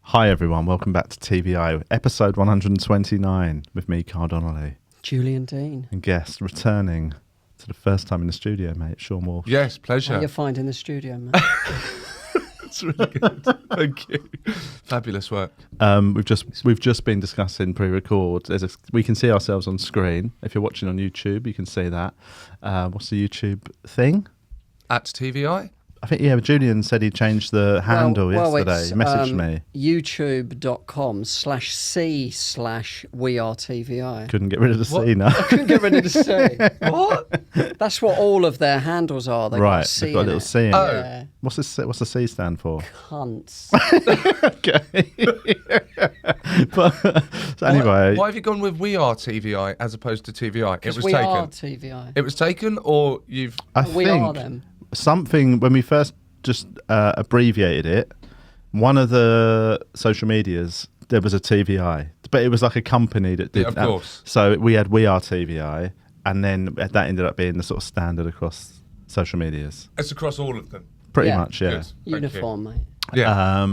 Hi everyone, welcome back to TVI, episode 129 with me, Carl Donnelly. Julian Deane. And guest returning to the first time in the studio, mate, Seann Walsh. Yes, pleasure. How you finding the studio, man? It's really good. Thank you. Fabulous work. We've just been discussing pre-record. We can see ourselves on screen. If you're watching on YouTube, you can see that. What's the YouTube thing? At TVI? I think, Julian said he changed the handle yesterday. He messaged me. YouTube.com/C/WeAreTVI. Couldn't get rid of the C now. I couldn't get rid of the C. What? That's what all of their handles are. They've got a C they've got a little C in Oh. it. Yeah. What's the C stand for? Cunts. Okay. So anyway. Why have you gone with We Are TVI as opposed to TVI? It was we taken. are TVI. It was taken, or you've... We think are them. something, when we first just abbreviated it, one of the social medias, there was a TVI, but it was like a company that did Yeah, of that. course. So we had We Are TVI, and then that ended up being the sort of standard across social medias. It's across all of them. Pretty Yeah. much, yeah. Good. Thank Uniform, mate. you. Yeah.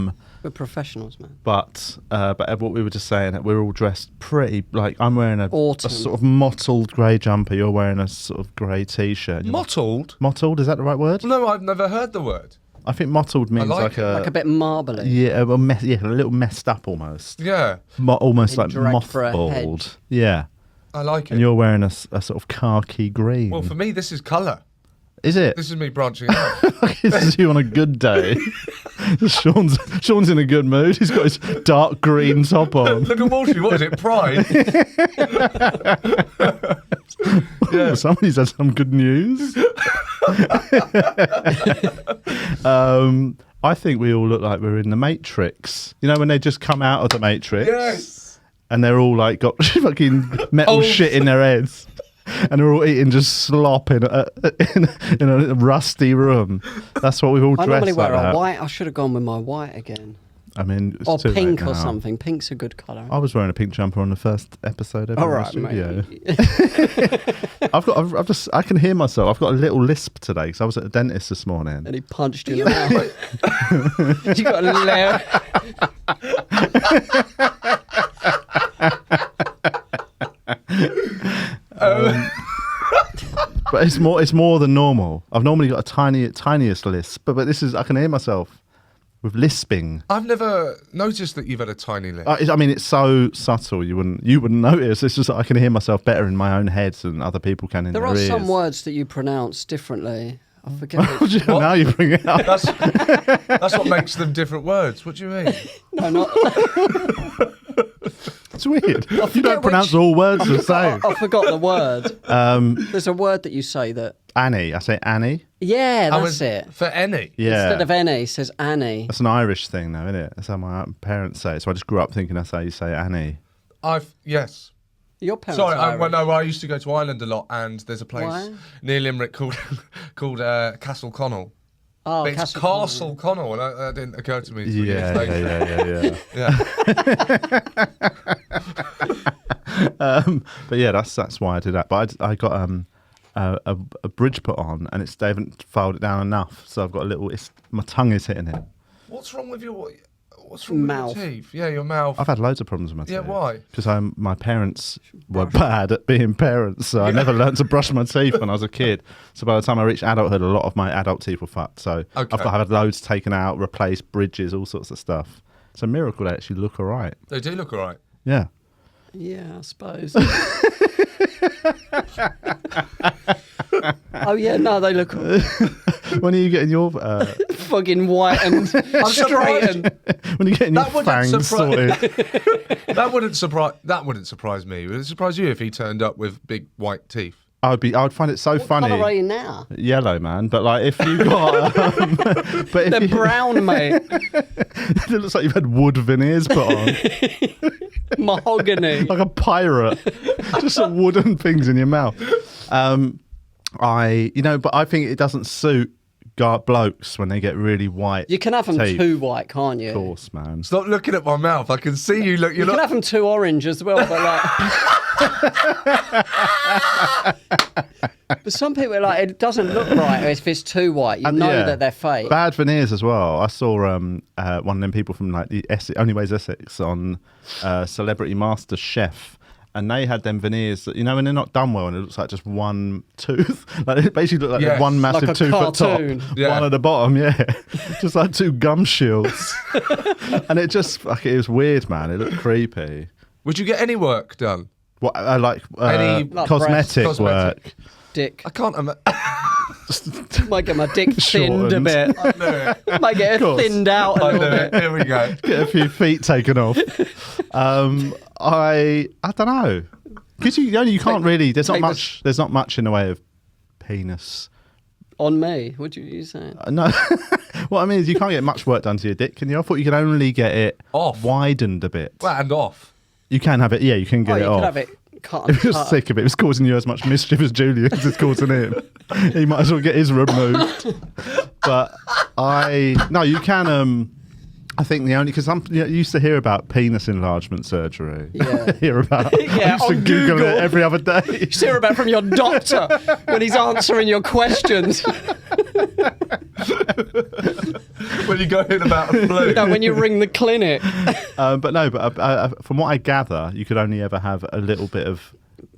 We're professionals, man. But what we were just saying, that we're all dressed pretty, like I'm wearing a Autumn. sort of mottled grey jumper, you're wearing a sort of grey t-shirt. Mottled? Mottled, is that the right word? No, I've never heard the word. I think mottled means like it. Like a bit marbly. yeah, a little messed up almost. Yeah, Almost Been like dragged for a mothballed. Yeah. I like it. And you're wearing a sort of khaki green. Well, for me, this is colour. Is it? This is me branching out. This is you on a good day. Sean's in a good mood. He's got his dark green top on. Look at Walshy, what is it, Pride? Ooh, somebody's had some good news. I think we all look like we're in the Matrix. You know when they just come out of the Matrix? Yes. And they're all like got fucking metal shit in their heads. And they're all eating just slop in a rusty room. That's what we've all I dressed normally like wear a that. white. I should have gone with my white again. I mean, it's Or too late pink or now. something. Pink's a good colour. I was wearing a pink jumper on the first episode ever All in the right, studio. mate. I can hear myself. I've got a little lisp today because I was at the dentist this morning. And he punched you in the mouth. You got a But it's more than normal. I've normally got a tiniest lisp, but this is, I can hear myself with lisping. I've never noticed that you've had a tiny lip. I mean, it's so subtle you wouldn't notice. It's just that I can hear myself better in my own head than other people can in There their are ears. some words that you pronounce differently. I forget which. Now you bring it up. That's what makes them different words. What do you mean? No, not. It's weird. You forget don't pronounce all words the same. I forgot the word. There's a word that you say that. Annie. I say Annie. Yeah, I that's was it. for any. Yeah. Instead of Annie, it says Annie. That's an Irish thing, though, isn't it? That's how my parents say it. So I just grew up thinking that's how you say Annie. Yes. Your parents Sorry, are Irish. I used to go to Ireland a lot, and there's a place Why? near Limerick called Castle Connell. Oh, But it's Castle Connell, and that didn't occur to me. until years later. Yeah. But yeah, that's why I did that. But I got a bridge put on, and they haven't filed it down enough, so I've got my tongue is hitting it. What's wrong with your Mouth. teeth? Yeah, your mouth. I've had loads of problems with my teeth. Yeah, why? Because my parents were bad at being parents, so I never learned to brush my teeth when I was a kid. So by the time I reached adulthood, a lot of my adult teeth were fucked. So Okay. I've had loads taken out, replaced, bridges, all sorts of stuff. It's a miracle they actually look all right. They do look all right. Yeah. Yeah, I suppose. Oh yeah, no, they look When are you getting your fucking white and straightened. when are you getting your That wouldn't fangs sorted? That wouldn't surprise me. Would it surprise you if he turned up with big white teeth? I would find it so funny. What colour are you now? Yellow, man. But like, if you got, but if They're brown, mate. it looks like you've had wood veneers put on, Mahogany. like a pirate, just some wooden things in your mouth. But I think it doesn't suit blokes when they get really white. You can have them teeth. too white, can't you? Of course, man. Stop looking at my mouth. I can see you look. You can have them too orange as well, but like. But some people are like, it doesn't look right if it's too white. You know Yeah. that they're fake. Bad veneers as well. I saw one of them people from like the Only Ways Essex on Celebrity Master Chef. And they had them veneers that, you know, when they're not done well and it looks like just one tooth. Like it basically looked like one massive Like a tooth cartoon. at top, Yeah. one at the bottom, just like two gum shields. And it just, it was weird, man. It looked creepy. Would you get any work done? What, Any- Like cosmetic breast- work? Dick. I can't imagine. Might get my dick thinned a Shortened. bit. I knew it. Might get it course. thinned out a I little knew bit. it. Here we go. Get a few feet taken off. I don't know. Because you can't really. There's not take much. There's not much in the way of penis. On me? What did you say? No. What I mean is you can't get much work done to your dick, can you? I thought you could only get it Off. widened a bit. Well, and off. You can have it. Yeah, you can get it you off. could have it cut. If you're sick of it, it's causing you as much mischief as Julian's is causing him. He might as well get his removed. But you can. I think the only because you used to hear about penis enlargement surgery. Yeah. Hear about. Yeah, I used to on Google Google. it every other day. You hear about from your doctor when he's answering your questions. When you go in about a flu. No, when you ring the clinic. But from what I gather, you could only ever have a little bit of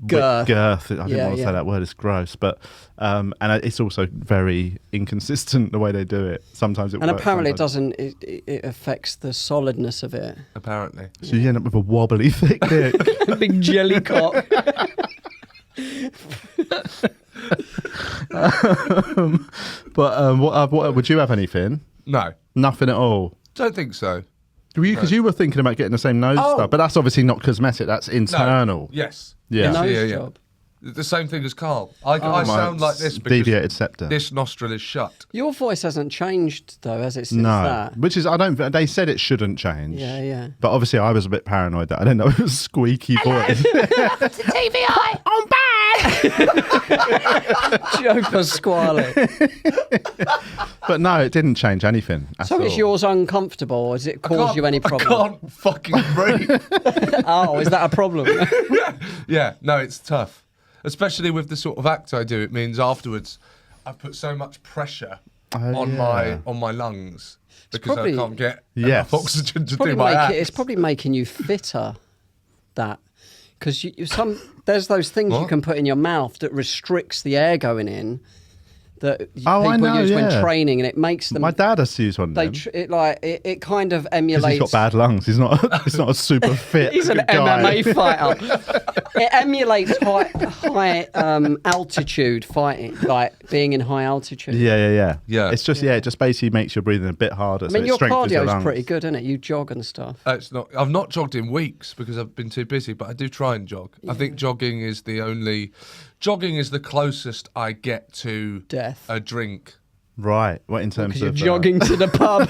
Girth. Girth. I didn't Yeah, want to yeah. say that word; it's gross. But and it's also very inconsistent the way they do it. Sometimes it And works, apparently it sometimes- doesn't, it affects the solidness of it. Apparently. So you end up with a wobbly, thick dick. A big jelly cock. What would you have anything? No. Nothing at all. Don't think so. Because you were thinking about getting the same nose Oh. stuff, but that's obviously not cosmetic. That's No. internal. Yes. Yeah. Yes, Nose job. The same thing as Carl. I My sound like this because deviated septum. this nostril is shut. Your voice hasn't changed though, has it? Since No, that? which is I don't. They said it shouldn't change. Yeah, yeah. But obviously, I was a bit paranoid that I didn't know it was a squeaky voice. TVI, I'm back. Joker squally. But no, it didn't change anything. At So all. is yours uncomfortable, or does it cause you any problem? I can't fucking breathe. Oh, is that a problem? Yeah, no, it's tough. Especially with the sort of act I do. It means afterwards I put so much pressure on my lungs because probably- I can't get Yes. enough oxygen to Probably do my act. it's probably making you fitter. That because there's those things you What? can put in your mouth that restricts the air going in. That Oh, I people know, use when yeah. training, and it makes them. My dad has to use one of They them. it kind of Because emulates. he's got bad lungs. He's not. He's not a super fit. He's an guy. MMA fighter. It emulates high altitude fighting, like being in high altitude. Yeah. Yeah. It's just it just basically makes your breathing a bit harder. I mean, so your it strengthens your cardio's lungs. pretty good, isn't it? You jog and stuff. It's not. I've not jogged in weeks because I've been too busy, but I do try and jog. I think jogging is the closest I get to Death. a drink. Right. What in terms Because you're of jogging to the pub.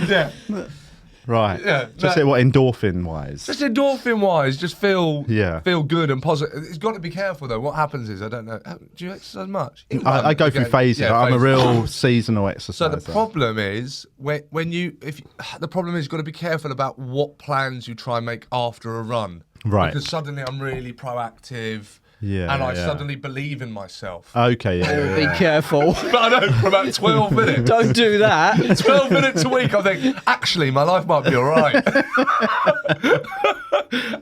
Yeah, Right. Yeah, Just that- say what endorphin wise. just endorphin wise, just feel Yeah. good and positive. It's got to be careful though. What happens is I don't know. Do you exercise much? I go through phases. Yeah, I'm a phases. real seasonal exerciser. So the problem is the problem is you've got to be careful about what plans you try and make after a run. Right. Because suddenly I'm really proactive. Yeah, And I yeah. suddenly believe in myself. Okay. Yeah. Be careful. But I know for about 12 minutes. Don't do that. 12 minutes a week, I think, actually, my life might be all right.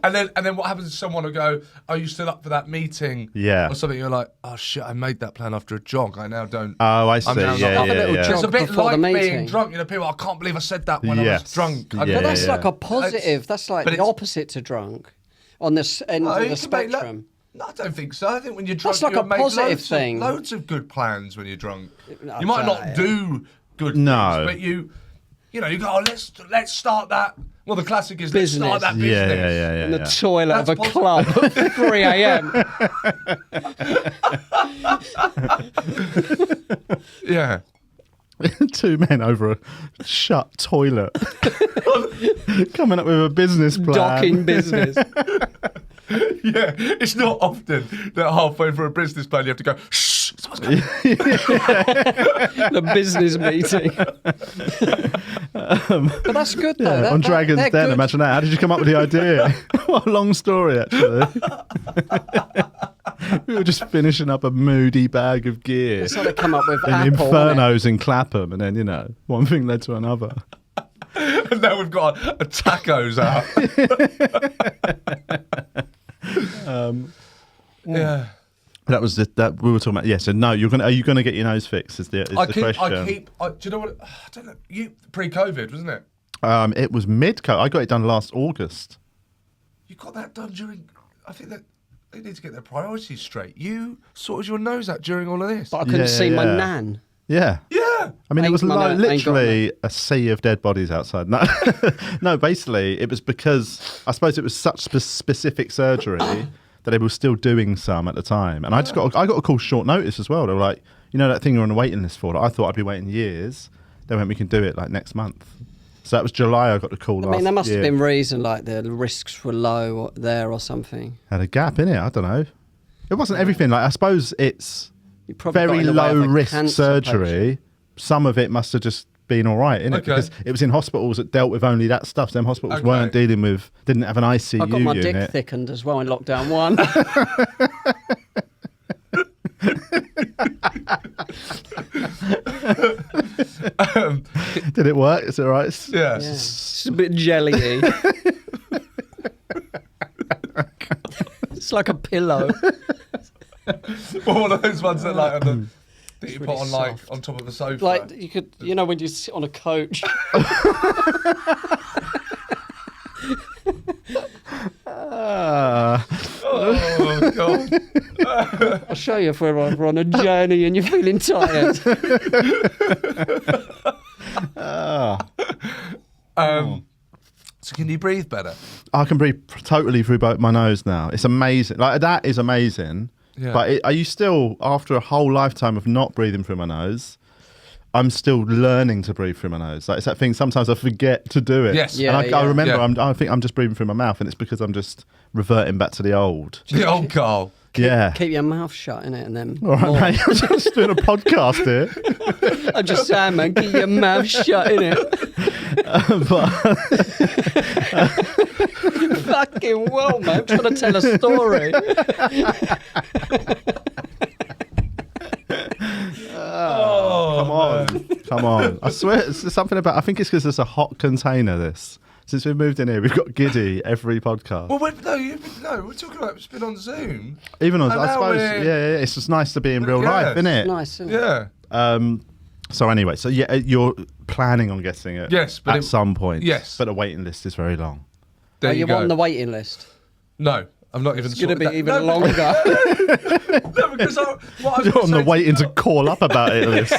and then what happens is someone will go, "Are you still up for that meeting?" Yeah. Or something. You're like, "Oh shit, I made that plan after a jog. I now don't." Oh, I see. I'm now Yeah, not up yeah, for a little yeah. jog. It's a bit Before the like meeting. being drunk. You know, people, I can't believe I said that when I Yes. was drunk. Yeah, But that's yeah. like a positive. That's like But the it's- opposite to drunk on this end Oh, of you the can make spectrum. No, I don't think so. I think when you're drunk, That's like you a make positive thing. Loads of good plans when you're drunk. No, You might not yeah. do good No. things, but you know, you go, oh, let's start that. Well, the classic is Business. let's start that business. Yeah. In the toilet That's of a possible. club at 3 a.m. Yeah. Two men over a shut toilet, coming up with a business plan. Docking business. Yeah, it's not often that halfway through a business plan you have to go, shh, someone's coming. The business meeting. But that's good though. On Dragon's they're Den, good. imagine that. How did you come up with the idea? What a long story, actually. We were just finishing up a moody bag of gear That's how they come up with in Apple. Infernos in Clapham, and then, one thing led to another. And now we've got a tacos out. Yeah. That was that we were talking about. Yeah, so no, are you gonna get your nose fixed? Is the question. Do you know what? I don't know. Pre-COVID, wasn't it? It was mid-COVID. I got it done last August. You got that done during. I think that they need to get their priorities straight. You sorted your nose out during all of this. But I couldn't see my nan. Yeah. Yeah. I mean, it was Ain't got literally a sea of dead bodies outside. No, no, basically, it was because I suppose it was such specific surgery that they were still doing some at the time. And I got a call short notice as well. They were like, that thing you're on the waiting list for? That I thought I'd be waiting years. They went, we can do it like next month. So that was July. I got the call. I mean, there must have been reason like the risks were low there or something. Had a gap in it. I don't know. It wasn't everything. Like I suppose it's You probably got very in the way of low a risk cancer surgery. patient. Some of it must have just been all right, innit? Okay. Because it was in hospitals that dealt with only that stuff. Them hospitals weren't dealing with, didn't have an ICU I got my unit. dick thickened as well in lockdown 1. Did it work? Is it all right? Yeah. Yeah. It's a bit jelly-y. It's like a pillow. One of those ones that that you really put on soft. on top of a sofa. Like you could, when you sit on a coach. Oh god. I'll show you if we're on a journey and you're feeling tired. So can you breathe better? I can breathe totally through both my nose now. It's amazing. Like that is amazing. Yeah. But are you still, after a whole lifetime of not breathing through my nose, I'm still learning to breathe through my nose. Like it's that thing. Sometimes I forget to do it. Yes. Yeah, and I remember. Yeah. I think I'm just breathing through my mouth, and it's because I'm just reverting back to the old. The old Carl. Yeah. Keep your mouth shut, innit? And then. All right, mate. I'm just doing a podcast here. I'm just saying, man, keep your mouth shut, innit? Fucking well, man. I'm trying to tell a story. Come on. I swear, it's something about. I think it's because it's a hot container. This. Since we moved in here, we've got giddy every podcast. Well, we're talking about it's been on Zoom. Even on, And I now suppose, we're- yeah, it's just nice to be in real Yeah. life, isn't it? Nice, isn't it? Yeah. So anyway, you're planning on getting it. Yes, but at some point. yes. but the waiting list is very long. There Are you you go. on the waiting list? No, I'm not even. It's going to be that- even no, longer. No, because You're on the waiting to call up about it list.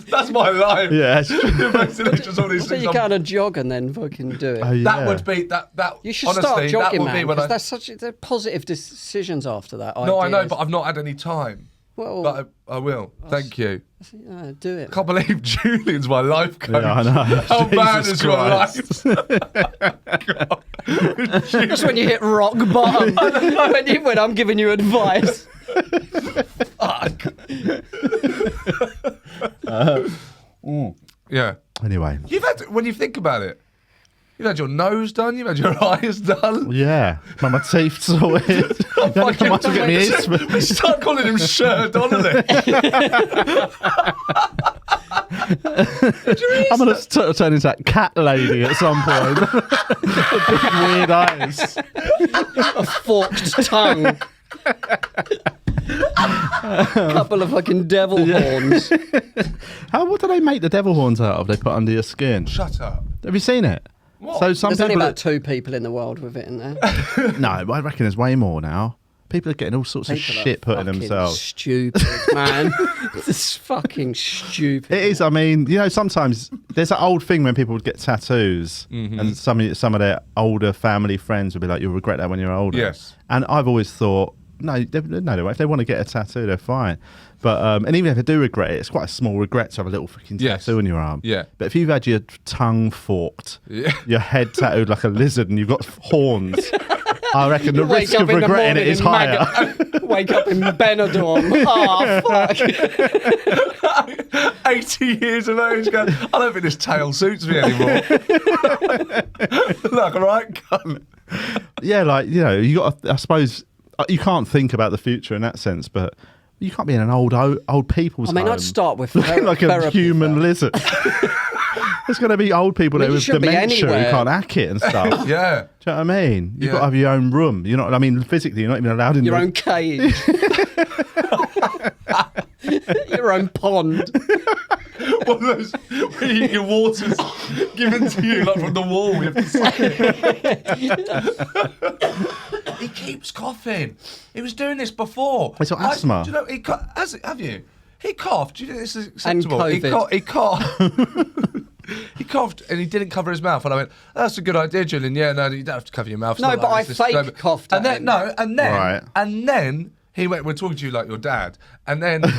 That's my life. Yeah. Basically, just all these So things you I'm- go on a jog and then fucking do it. Oh, yeah. That would be that. You should honestly, start that jogging, would be man, when because they're positive decisions after that. No, I know, ideas. but I've not had any time. Well, But I will. Thank you. do it. I can't believe Julian's my life coach. Yeah, I know. How bad Jesus is your Christ. life? That's when you hit rock bottom. when I'm giving you advice. Yeah. Anyway. You've had when you think about it, you've had your nose done, you've had your eyes done. Yeah. My teeth sorted. You might as well get me Eastman. Start calling him Sir Donnelly. I'm going to turn into that cat lady at some point. The big weird eyes. A forked tongue. Couple of fucking devil horns. What do they make the devil horns out of? They put under your skin. Shut up. Have you seen it? What? So some There's only people. about 2 people in the world with it in there. No, I reckon there's way more now. People are getting all sorts of People are shit put in fucking themselves. Stupid, man. It's fucking stupid. It is. I mean, sometimes there's that old thing when people would get tattoos, and some of their older family friends would be like, "You'll regret that when you're older." Yes. And I've always thought, no, they won't. If they want to get a tattoo, they're fine. But and even if they do regret it, it's quite a small regret to have a little fucking Yes. tattoo on your arm. Yeah. But if you've had your tongue forked, Yeah. your head tattooed like a lizard, and you've got horns I reckon the Wake risk up of in the regretting morning it is in higher. Wake up in Benidorm. Oh, fuck. 80 years of age going, I don't think this tail suits me anymore. Look, all right, cunt. Yeah, like, you know, you got. I suppose you can't think about the future in that sense, but you can't be in an old people's home. I'd start with looking like a therapy human first. lizard. There's going to be old people there you with should be dementia who anywhere. can't hack it and stuff. Yeah. Do you know what I mean? You've Yeah. got to have your own room. You're not. I mean, physically, you're not even allowed in Your the own cage. Your own pond. One of those where your water's given to you like from the wall. You have to suck it. He keeps coughing. He was doing this before. He's got asthma. Do you know? Have you? He coughed. Do you think this is acceptable? And COVID. He coughed. He coughed and he didn't cover his mouth. And I went, "That's a good idea, Julian. Yeah, no, you don't have to cover your mouth." It's No, not but like I this. fake coughed And at then him. no, and then Right. and then he went, "We're talking to you like your dad." And then and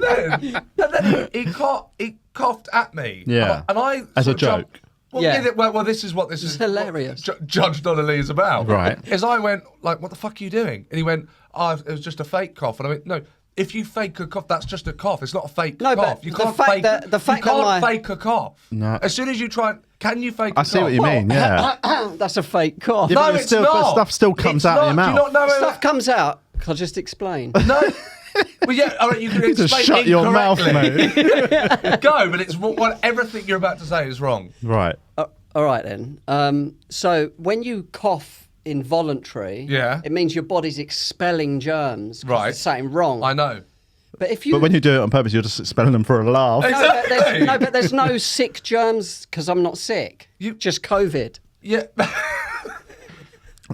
then he coughed at me. Yeah. And I As a sort of jumped- joke. Well, Yeah. well, this is what this is. hilarious. What Judge Donnelly is about. Right. Is I went like, "What the fuck are you doing?" And he went, "Oh, it was just a fake cough." And I went, "No. If you fake a cough, that's just a cough. It's not a fake No, cough. but You the can't fact fake. that- the fact you can't that fake a cough. No. As soon as you try, can you fake? I a see cough? what you mean. Yeah. That's a fake cough. Yeah, No, but it's still- not. but stuff still comes It's out of your not. Do you mouth. not know Stuff comes out. I'll just explain. No. Well, yeah, all right, you can You explain just shut your mouth, incorrectly. mate. Go, but it's everything you're about to say is wrong. Right. All right then. So when you cough involuntary, Yeah. it means your body's expelling germs. 'Cause Right. There's something wrong. I know. But if you But when you do it on purpose, you're just expelling them for a laugh. Exactly. but there's no sick germs because I'm not sick. Just COVID. Yeah.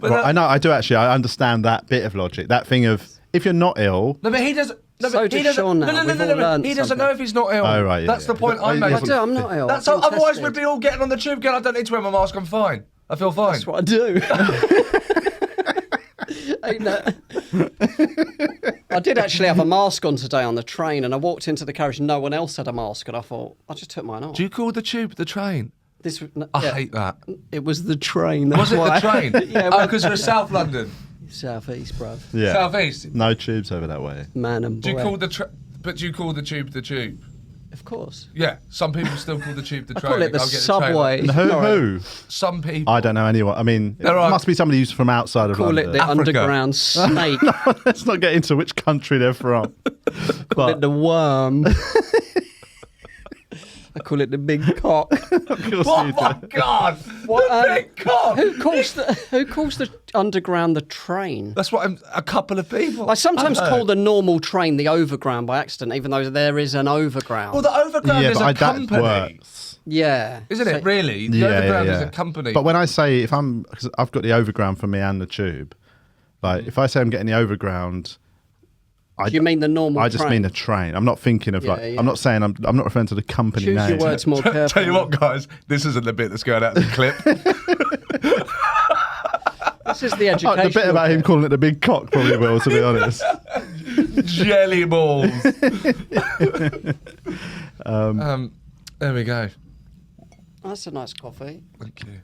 Right, I know. I do actually. I understand that bit of logic. That thing of if you're not ill. No, but he doesn't. No, So but he does doesn't. Sean now. No, We've all learned He doesn't something. know if he's not ill. Oh, right, yeah, That's the yeah. point I'm But- I making. do. I'm not ill. That's I've been otherwise tested. we'd be all getting on the tube going, I don't need to wear my mask, I'm fine. I feel fine. That's what I do. Ain't that- I did actually have a mask on today on the train, and I walked into the carriage and no one else had a mask, and I thought I just took mine off. Do you call the tube the train? This I hate that. It was the train. Was That's it the why. train? Yeah, Oh, because you're South London. Southeast, bruv. Yeah. South East. No tubes over that way. Man and boy. Do you call but do you call the tube the tube? Of course. Yeah, some people still call the tube the I train. call it the I'll get subway. train. Who? Some people. I don't know anyone. I mean, it There are- must be somebody who's from outside of Call London. it the Africa. underground snake. Let's not get into which country they're from. Call it the worm. I call it the big cock. Oh my God! What, The big cock! Who calls the underground the train? That's what a couple of people. I sometimes I've call heard. the normal train the overground by accident, even though there is an overground. Well, the overground Yeah, is but a that company, works. yeah. isn't So- it? Really, the overground is a company. But when I say because I've got the overground for me and the tube, like if I say I'm getting the overground, Do you mean the normal I just train? mean a train. I'm not thinking of Yeah, like. yeah. I'm not saying I'm not referring to the company Choose name. your words more carefully. Tell you what, guys, this isn't the bit that's going out of the clip. This is the Oh, education. the bit about him calling it the big cock probably will, to be honest. Jelly balls. There we go. That's a nice coffee. Thank you.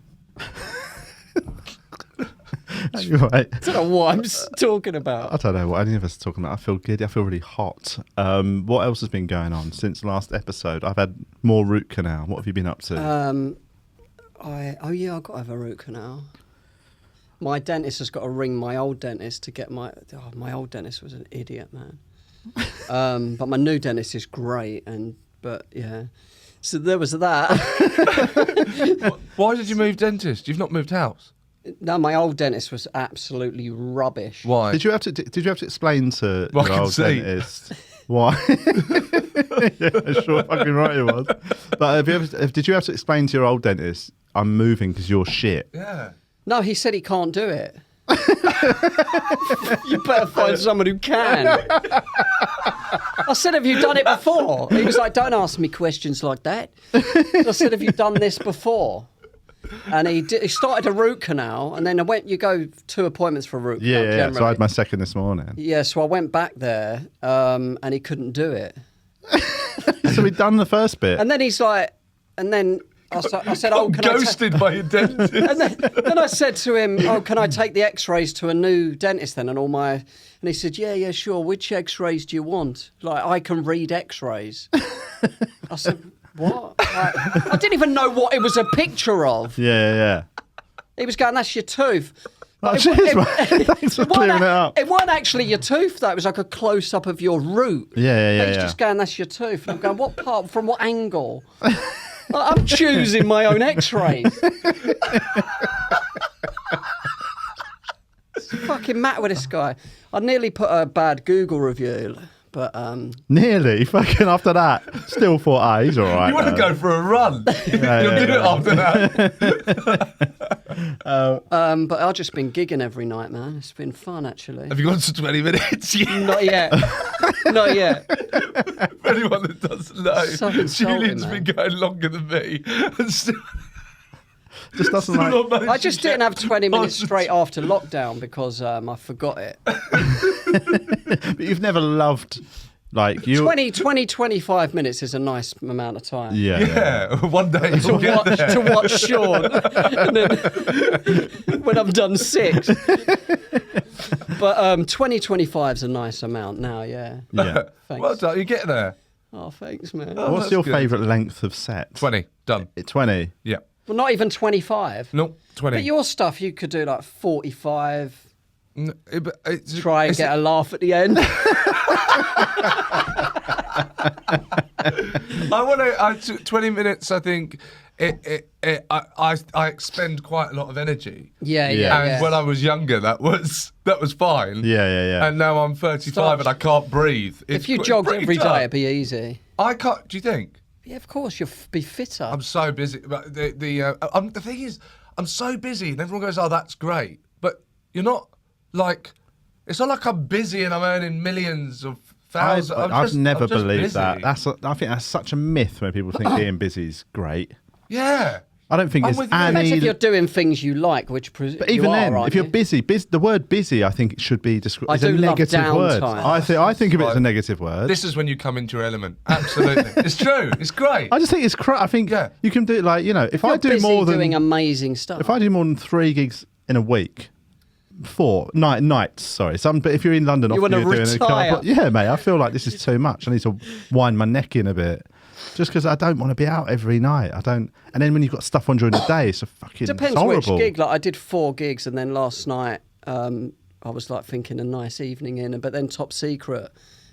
You're right. I don't know what I'm talking I about. don't know what any of us are talking about. I feel giddy. I feel really hot. What else has been going on since last episode? I've had more root canal. What have you been up to? I've got to have a root canal. My dentist has got to ring my old dentist to get my old dentist was an idiot, man. But my new dentist is great, but yeah. So there was that. Why did you move dentist? You've not moved house. No, my old dentist was absolutely rubbish. Why? Did you have to explain to Well, I your can old see. dentist why? Yeah, sure, fucking right it was. But did you have to explain to your old dentist, I'm moving because you're shit? Yeah. No, he said he can't do it. You better find someone who can. I said, have you done it before? He was like, don't ask me questions like that. I said, have you done this before? And he started a root canal, and then you go 2 appointments for a root canal. Yeah. generally. So I had my second this morning. Yeah, so I went back there, and he couldn't do it. So we'd done the first bit. And then he's like, and then I said, "Oh, can ghosted by your dentist?" And then I said to him, "Oh, can I take the X-rays to a new dentist then?" And he said, "Yeah, sure. Which X-rays do you want? Like, I can read X-rays." I said, "What?" Like, I didn't even know what it was a picture of. Yeah. He was going, "That's your tooth." Oh, cheers, mate. Thanks for clearing it up. It wasn't actually your tooth, though. It was like a close-up of your root. Yeah. He's just going, "That's your tooth." And I'm going, "What part? From what angle?" Like, I'm choosing my own X-rays. What's fucking matter with this guy? I nearly put a bad Google review, but Nearly. Fucking after that, still thought, he's all right. You want to go for a run? You'll do it after that. but I've just been gigging every night, man. It's been fun, actually. Have you gone to 20 minutes? Not yet. Not yet. For anyone that doesn't know, So insulting, Julian's man. been going longer than me. And still, Just doesn't still like. not managed I just to didn't get have 20 minutes past the straight after lockdown because I forgot it. But you've never loved, like you. 25 minutes is a nice amount of time. Yeah. Yeah, one day you'll get there. To watch Seann, and then when I'm done 6. But 25 is a nice amount now, yeah. Yeah. Thanks. Well done, you get there. Oh, thanks, man. Oh, What's that's your good. favourite length of set? 20, done. 20. Yeah. Well, not even 25. No, 20. But your stuff, you could do like 45. It's, Try and it's- get a laugh at the end. I want to. 20 minutes. I think I expend quite a lot of energy. Yeah. And when I was younger, that was fine. Yeah. And now I'm 35 and I can't breathe. If you jogged every day, it'd be easy. I can't. Do you think? Yeah, of course, you'll be fitter. I'm so busy. But the thing is, I'm so busy, and everyone goes, "Oh, that's great," but you're not like. It's not like I'm busy and I'm earning millions of thousands. I've never I'm just believed busy. that. I think that's such a myth when people think being busy is great. Yeah. I don't think I'm it's with you. Depends any. if you're doing things you like, which But even then, if you're busy, the word busy, I think it should be described. I It's a do love negative word. downtime. I think of it as a Right. negative word. This is when you come into your element. Absolutely. It's true. It's great. I just think it's I think you can do it like, if I you're do busy more than doing amazing stuff. if I do more than 3 gigs in a week, 4 nights. Sorry, but if you're in London, You often wanna you're doing a car. retire. Yeah, mate. I feel like this is too much. I need to wind my neck in a bit. Just because I don't want to be out every night. I don't. And then when you've got stuff on during the day, it's a fucking. Depends it's horrible. which gig. Like I did 4 gigs, and then last night I was like thinking a nice evening in, but then Top Secret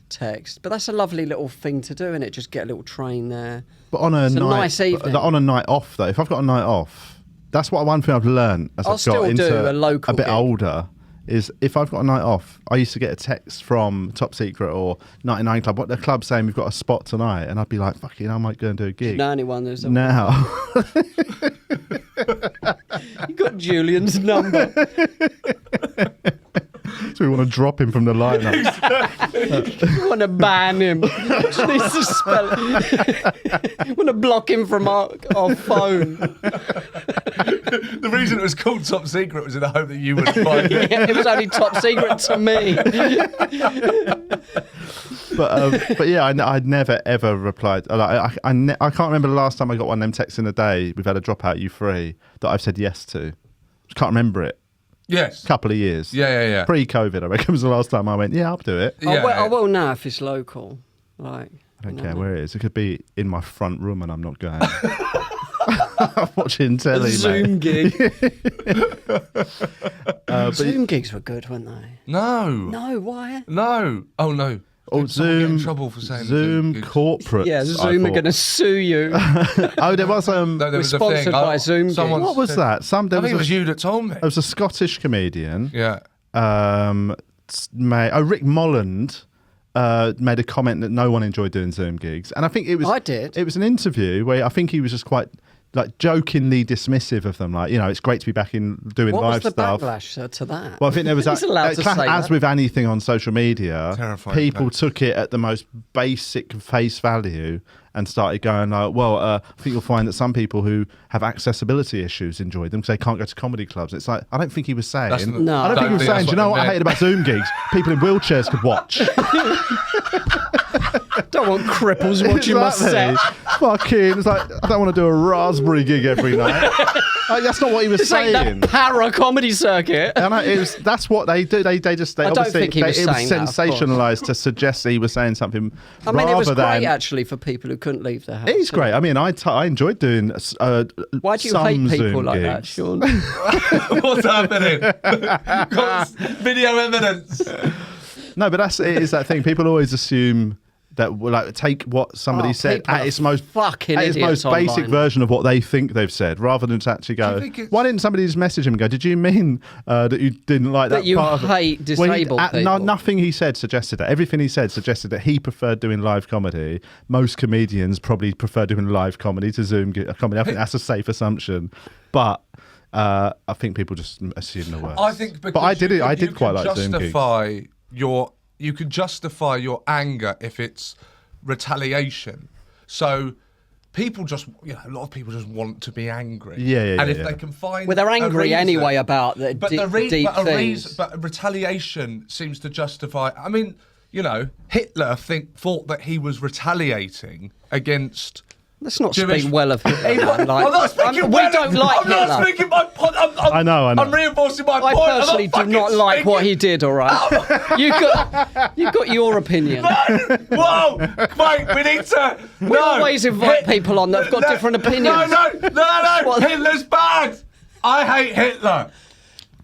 text. But that's a lovely little thing to do, innit? Just get a little train there. But on a It's a night, nice evening. on a night off though, if I've got a night off, that's one thing I've learned as I'll I've still got into do a local bit gig. older. Is if I've got a night off, I used to get a text from Top Secret or 99 Club, what the club saying we've got a spot tonight, and I'd be like, "Fucking, I might go and do a gig." No, anyone there's Now, you got Julian's number. so we want to drop him from the lineup. You want to ban him? Just needs to spell it. Want to block him from our phone? The reason it was called Top Secret was in the hope that you would find it. Yeah, it was only Top Secret to me. But yeah, I'd never ever replied. Like, I can't remember the last time I got one of them texts in a day. We've had a dropout, you free, that I've said yes to. Just can't remember it. Yes. Couple of years. Yeah. Pre-COVID, I reckon was the last time I went. Yeah, I'll do it. Yeah. I will now if it's local. Like I don't care where it is. It could be in my front room, and I'm not going. I'm watching telly, Zoom mate. gig. But Zoom gigs were good, weren't they? No. No, why? No. Oh, no. Oh, Did someone get in Zoom. trouble for saying Zoom gigs? corporate. Yeah, Zoom are going to sue you. Oh, there was No, there We're was a sponsored thing. by Zoom gigs. someone What was said- that? There I think it was was you that told me. There was a Scottish comedian. Yeah. Rick Molland made a comment that no one enjoyed doing Zoom gigs, and I think it was. I did. It was an interview where I think he was just quite like jokingly dismissive of them. Like, it's great to be back in doing What live was the stuff. backlash to that? Well, I think there was He's allowed to say as that. with anything on social media, Terrifying people fact. took it at the most basic face value and started going like, well, I think you'll find that some people who have accessibility issues enjoy them because they can't go to comedy clubs. It's like, I don't think he was saying. That's No. I don't think he was think saying, that's do you know what what they I hated about Zoom gigs? People in wheelchairs could watch. Don't want cripples watching my set. Fucking, it's like, I don't want to do a raspberry gig every night. Like, that's not what he was This ain't saying. that para comedy circuit. And that's what they do. They just I don't obviously think he was it was saying that, of course. sensationalised to suggest he was saying something. I mean, it was rather great than, actually for people who couldn't leave their house. It is great. I mean, I enjoyed doing. Why do you some hate people Zoom like that, gigs. Sean? What's happening? Got video evidence. No, but it is that thing. People always assume that like take what somebody said people at are its most fucking at its idiots most basic online. version of what they think they've said, rather than to actually go. Why didn't somebody just message him and go? Did you mean that you didn't like that? That you part of it?" hate disabled No, people. nothing he said suggested that. Everything he said suggested that he preferred doing live comedy. Most comedians probably prefer doing live comedy to Zoom comedy. I think that's a safe assumption, but. I think people just assume the worst. I think because but I did you it. I can- did you quite can like Zoom gigs. You could justify your anger if it's retaliation. So people just, a lot of people just want to be angry. Yeah, And if yeah. they can find, Well, they're a angry reason- anyway about the but deep a things. but retaliation seems to justify. I mean, Hitler thought that he was retaliating against. Let's not Jewish- speak well of Hitler. man. Like, I'm not speaking we well. don't like I'm not Hitler. speaking my point. I know. I'm reinforcing my I point. personally do not like what he did. All right, you've got your opinion. Whoa, mate, we need to. We always invite people on that have got different opinions. No. What? Hitler's bad. I hate Hitler.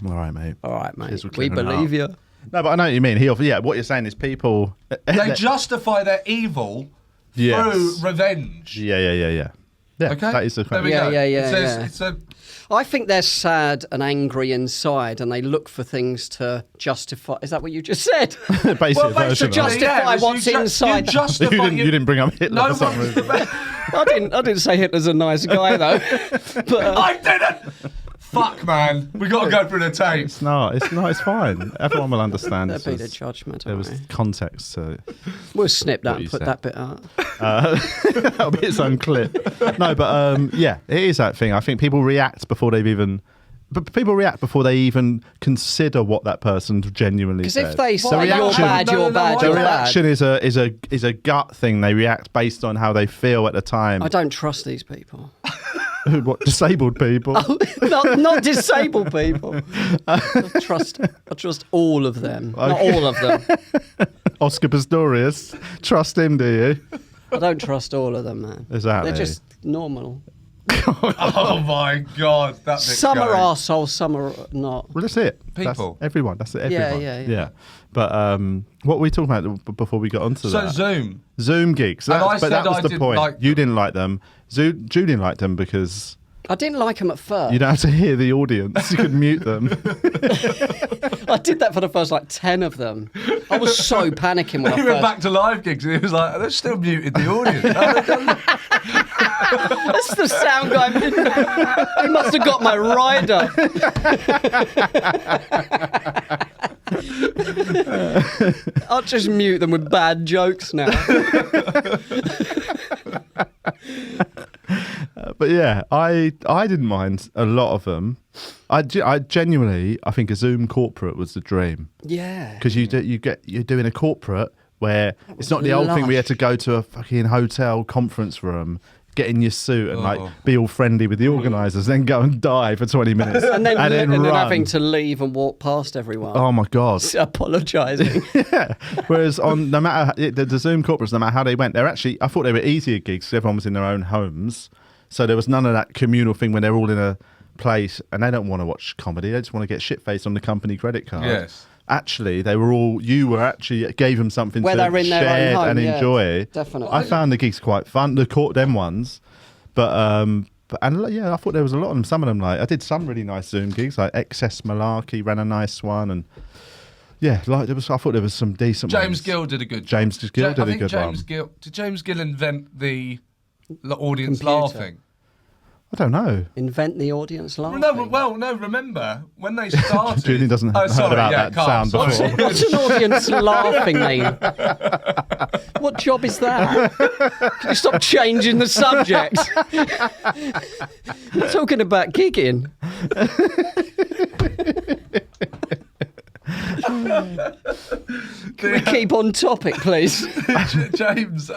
All right, mate. All right, mate. Cheers for We clearing it believe up. you. No, but I know what you mean. What you're saying is people. They justify their evil through revenge. Yeah. Yeah, Okay, that is the there we question. go. Yeah. It's a I think they're sad and angry inside, and they look for things to justify. Is that what you just said? Basic version. to of it. justify what's inside. You You didn't bring up Hitler No for some one. reason. I didn't say Hitler's a nice guy though. But I didn't. Fuck, man. We got to go through the tapes. It's not. It's fine. Everyone will understand. that'd be the judgment. There was context to it. We'll snip that what and you put said. that bit out. That'll be its own clip. No, but yeah, it is that thing. I think people react before they've even. But people react before they even consider what that person genuinely Because said. if they say reaction- you're bad, you're bad, the you're bad. reaction is a gut thing. They react based on how they feel at the time. I don't trust these people. What, disabled people? not disabled people. I trust all of them. Not all of them. Oscar Pistorius. Trust him, do you? I don't trust all of them, man. Exactly. They're just normal. Oh my God. That bit's Some are going. arseholes, some are not. Well, that's it. People. That's everyone. That's it. Yeah, Everyone. yeah. But what were we talking about before we got onto So that? Zoom. Zoom gigs. And I But said that was I the didn't point. like You didn't like them. Julian liked them because I didn't like them at first. you don't have to hear the audience. You could mute them. I did that for the first 10 of them. I was so panicking when I He went first. back to live gigs and he was like, they're still muted the audience. How they done that? That's the sound guy. He must have got my rider. I'll just mute them with bad jokes now. But yeah, I didn't mind a lot of them. I genuinely, I think a Zoom corporate was the dream. Yeah. Because you're doing a corporate where it's not the old thing we had to go to a fucking hotel conference room, get in your suit and be all friendly with the organisers, then go and die for 20 minutes And then run. having to leave and walk past everyone. Oh my God. Apologising. Yeah. Whereas on no matter the Zoom corporates, no matter how they went, I thought they were easier gigs because everyone was in their own homes, so there was none of that communal thing when they're all in a place and they don't want to watch comedy. They just want to get shit faced on the company credit card. Yes. Actually, gave them something Where to they're in their own share home, and yeah, enjoy. definitely. I found the gigs quite fun. Them ones, but I thought there was a lot of them. Some of them, I did some really nice Zoom gigs, like Excess Malarkey ran a nice one, and yeah, I thought there was some decent ones. James Gill did a good job. James Gill did a good one. Did James Gill invent the audience Computer. laughing? I don't know. Invent the audience laughing. No, remember when they started. Julian doesn't have heard about that sound sorry. before. What's an audience laughing mean? What job is that? Can you stop changing the subject? We're talking about gigging. Can we keep on topic, please? James,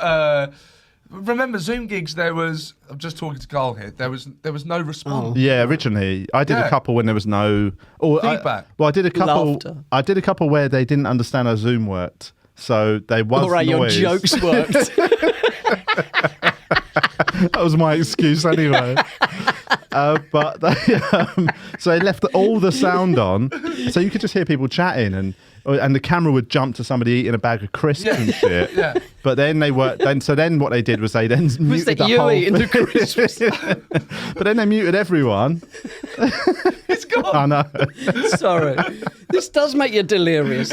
remember Zoom gigs? I'm just talking to Carl here. There was no response. Yeah, originally I did a couple when there was no feedback. I did a couple. Laughter. I did a couple where they didn't understand how Zoom worked, so they was All right, noise. your jokes worked. That was my excuse anyway. But so they left all the sound on, so you could just hear people chatting, and the camera would jump to somebody eating a bag of crisps and shit. Yeah. But then they were then what they did was they then muted that the you whole eating the thing. crisps? But then they muted everyone. It's gone. I know. Sorry. This does make you delirious.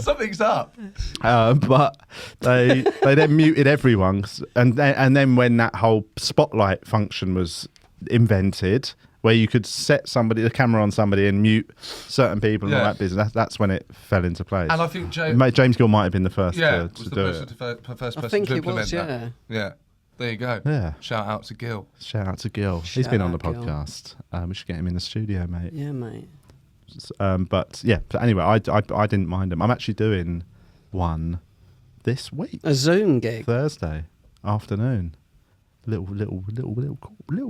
Something's up. But they then muted everyone, and then when that whole spotlight function was invented, where you could set the camera on somebody and mute certain people and all that business, that's when it fell into place. And I think James Gill might have been the first yeah, to was do the it. first I person think to it implement was, that. Yeah. There you go. Yeah. Shout out to Gil. Shout out to Gill. He's Shout been on the out, Gil. podcast. We should get him in the studio, mate. Yeah, mate. But yeah. So anyway, I didn't mind him. I'm actually doing one this week, A Zoom gig. Thursday afternoon. Little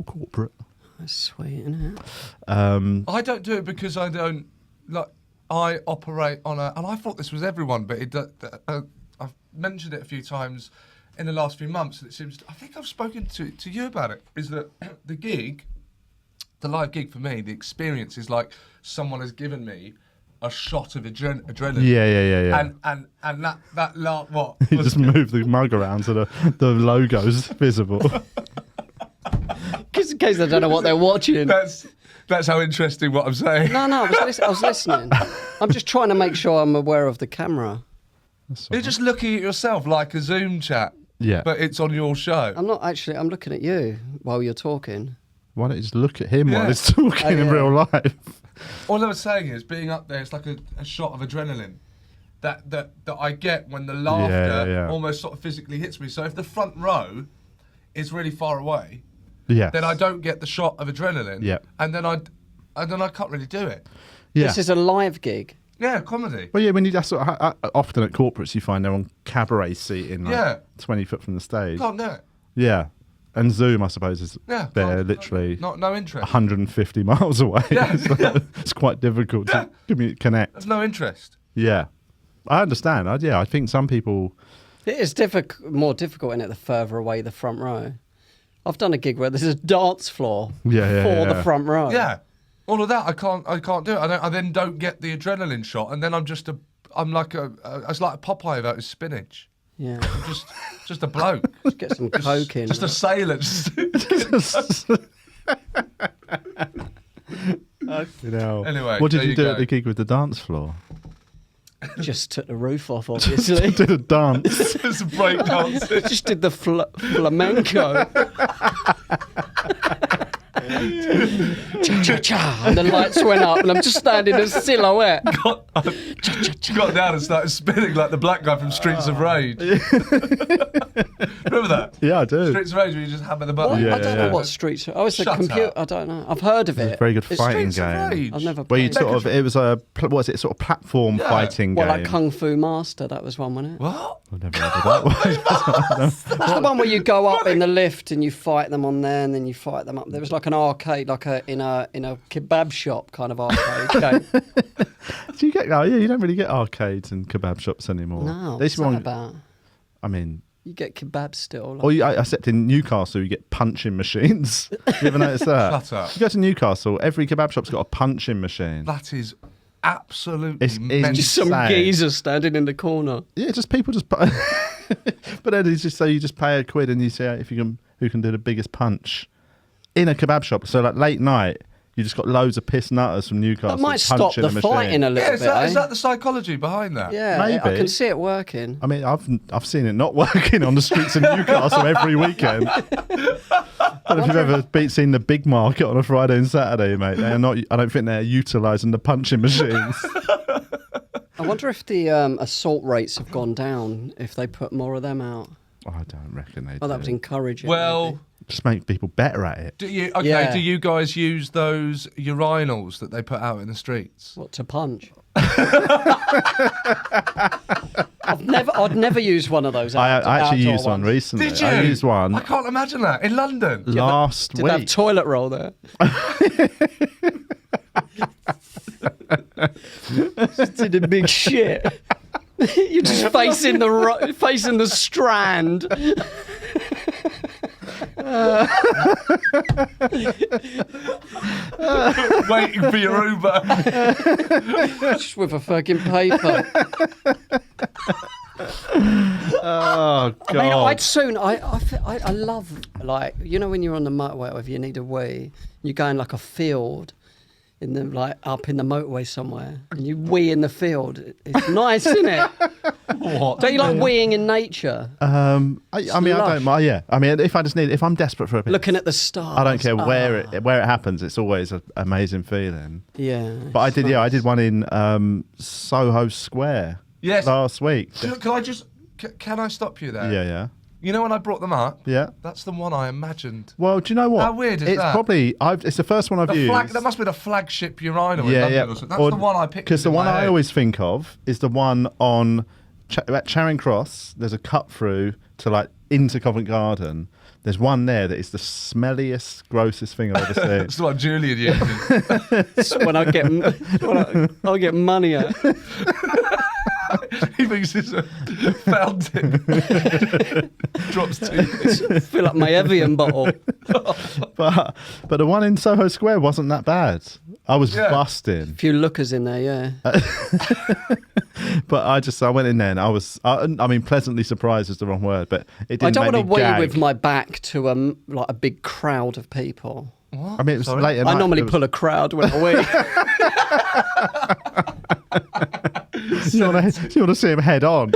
corporate. That's sweet, isn't it? I don't do it because I don't like. I operate on and I thought this was everyone, but I've mentioned it a few times in the last few months, and it seems. I think I've spoken to you about it. Is that the live gig for me? The experience is like someone has given me a shot of adrenaline. Yeah. And that what? You just move the mug around so the logo's visible. Just in case they don't know what they're watching. That's how interesting what I'm saying. No, I was listening. I'm just trying to make sure I'm aware of the camera. You're just looking at yourself like a Zoom chat. Yeah. But it's on your show. I'm not actually. I'm looking at you while you're talking. Why don't you just look at him while Yeah. he's talking in real life? All I was saying is being up there, it's like a shot of adrenaline that I get when the laughter almost sort of physically hits me. So if the front row is really far away, then I don't get the shot of adrenaline. Yeah. And then I can't really do it. Yeah. This is a live gig. Yeah, comedy. Well, yeah, when you that's often at corporates, you find they're on cabaret seating, like 20 foot from the stage. Can't do it. Yeah. And Zoom, I suppose, is they're literally no interest. 150 miles away. Yeah. So it's quite difficult to connect. There's no interest. Yeah. I understand. I think some people... It is more difficult, isn't it, the further away the front row? I've done a gig where there's a dance floor for the front row. Yeah. All of that, I can't do it. I then don't get the adrenaline shot, and then it's like a Popeye about his spinach. Yeah. I'm just a bloke. Just get some coke in. Just a sailor. Anyway, what did there you do go. at the gig with the dance floor? Just took the roof off, obviously. Did a dance. It's a break dance. Just did the flamenco. Cha-cha-cha. And the lights went up and I'm just standing in a silhouette. Got down and started spinning like the black guy from Streets of Rage. Remember that? Yeah, I do. Streets of Rage where you just hammer the button. Yeah, I don't know what Streets. Oh, it's a Shut computer. up. I don't know. I've heard of It's it. a very good It's fighting Streets of game. Rage. I've never Where you played. it was a platform fighting Well, game. like Kung Fu Master, that was one, wasn't it? What? I've never heard of that one. That's the one where you go up in the lift and you fight them on there, and then you fight them up. There was like an arcade, like in a kebab shop kind of arcade game. Do you get? Oh yeah, you don't really get arcades and kebab shops anymore. No, This what's that one, about? I mean, You get kebabs still. Like, or except in Newcastle, you get punching machines. You ever notice that? Shut up. You go to Newcastle, every kebab shop's got a punching machine. That is absolutely It's mental. just some insane. geezer standing in the corner. Yeah, just people just. But then it's just so you just pay £1 and you see if you can who can do the biggest punch in a kebab shop. So like late night, you just got loads of piss nutters from Newcastle. That might stop punching the machine. fighting a little Yeah, bit. is that the psychology behind that? Yeah, Maybe. I can see it working. I mean, I've seen it not working on the streets of Newcastle every weekend. I don't know if you've ever seen the big market on a Friday and Saturday, mate. They're not. I don't think they're utilising the punching machines. I wonder if the assault rates have gone down if they put more of them out. Oh, I don't reckon they. Oh, that would encourage it. Well, maybe. Just make people better at it. do you Yeah. do you guys use those urinals that they put out in the streets? What, to punch? I'd never used one of those. I actually outdoor used one ones. recently. Did you? I used one I can't imagine that in London. last Did they have week. toilet roll there? Just did a big shit. You're just facing the Strand. Waiting for your Uber. Just with a fucking paper. Oh God! I mean, I love, like, you know when you're on the motorway or if you need a wee, you go in like a field in the, like, up in the motorway somewhere and you wee in the field. It's nice, isn't it? What? Don't you like weeing in nature? I mean, I lush. don't mind. Yeah, I mean, if I'm desperate for a piss, Looking at the stars. I don't care where it happens. It's always an amazing feeling. Yeah. But I did one in Soho Square. Yes. Last week. Can I just? Can I stop you there? Yeah. You know when I brought them up? Yeah. That's the one I imagined. Well, do you know what? How weird is it's that? Probably it's the first one I've used. That must be the flagship urinal in London or something. That's the one I picked. Because the one I always think of is the one on at Charing Cross. There's a cut through to like into Covent Garden. There's one there that is the smelliest, grossest thing I've ever seen. It's what Julian uses. It's when I get money out. He thinks it's a fountain. Drops two. Fill up my Evian bottle. but the one in Soho Square wasn't that bad. I was busting. A few lookers in there, yeah. But I went in there and I mean, pleasantly surprised is the wrong word, but it didn't I don't make want me to wee gag. with my back to like a big crowd of people. What? I mean, it was Sorry? late at I night. normally It was- pull a crowd when I wee. You want to see him head on.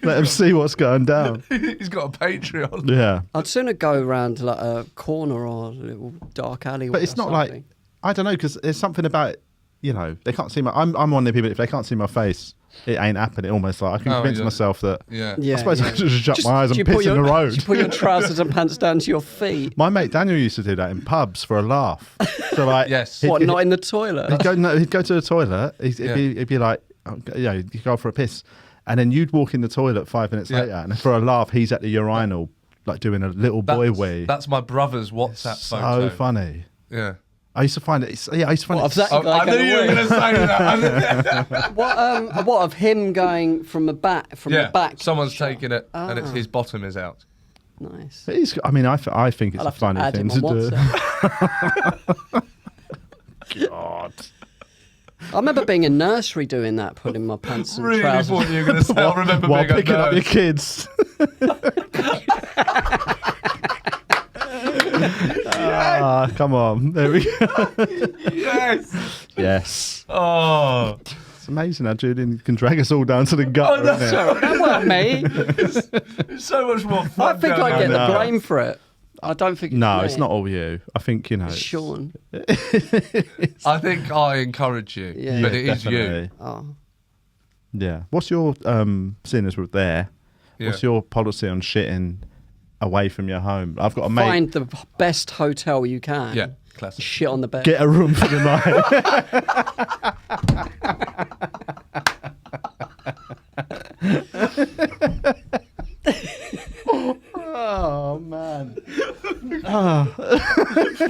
Let him see what's going down. He's got a Patreon. Yeah. I'd sooner go around like a corner or a little dark alley. But it's not like, I don't know, because there's something about, they can't see I'm one of the people, if they can't see my face, it ain't happening. Almost like I can convince myself that. Yeah. Yeah, I suppose I could just shut my eyes do and you piss in the road. do you put your trousers and pants down to your feet. My mate Daniel used to do that in pubs for a laugh. So like, Yes. What, not in the toilet? He'd go to the toilet. He'd be like, you go for a piss, and then you'd walk in the toilet 5 minutes later, and for a laugh, he's at the urinal, like doing a little boy wee. That's my brother's WhatsApp so photo. funny. Yeah. I used to find it. I used to find What, it. of that guy I knew going you were away? going to say that. What of him going from the back? The back. Someone's taking it, and it's his bottom is out. Nice. I mean, I think it's I'll a have funny to add thing him to on do. WhatsApp. God. I remember being in nursery doing that, putting my pants and Really trousers. thought you were going to say. I remember While being a picking up your nurse. kids. Ah, come on. There we go. Yes. Yes. Oh. It's amazing how Julian can drag us all down to the gutter. that's isn't it? Sorry, that weren't me. It's so much more fun. I think going I get on the now. blame for it. I don't think No, me. it's not all you. I think, it's- Sean. I think I encourage you, Yeah. but it is you. definitely. Oh. Yeah. What's your, seeing as we're there, Yeah. what's your policy on shitting away from your home? I've got a mate. Find the best hotel you can. Yeah, classic. Shit on the bed. Get a room for the night. Oh man.